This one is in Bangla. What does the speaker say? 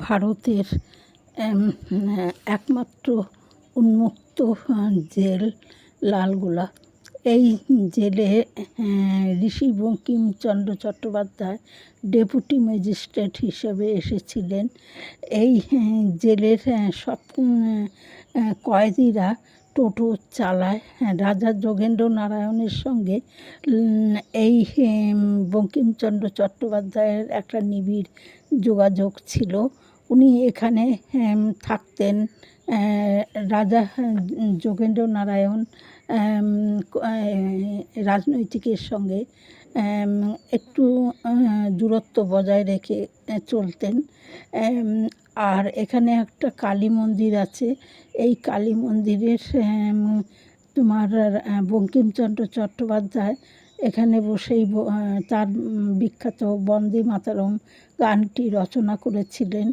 ভারতের একমাত্র উন্মুক্ত জেল লালগোলা। এই জেলে ঋষি বঙ্কিমচন্দ্র চট্টোপাধ্যায় ডেপুটি ম্যাজিস্ট্রেট হিসেবে এসেছিলেন। এই জেলের সব কয়েদিরা টোটো চালায়। রাজা যোগেন্দ্র নারায়ণের সঙ্গে এই বঙ্কিমচন্দ্র চট্টোপাধ্যায়ের একটা নিবিড় যোগাযোগ ছিল। উনি এখানে থাকতেন। রাজা যোগেন্দ্র নারায়ণ রাজনৈতিকের সঙ্গে একটু দূরত্ব বজায় রেখে চলতেন। আর এখানে একটা কালী মন্দির আছে। এই কালী মন্দিরের তোমার বঙ্কিমচন্দ্র চট্টোপাধ্যায় এখানে বসেই তার বিখ্যাত বন্দে মাতরম গানটি রচনা করেছিলেন।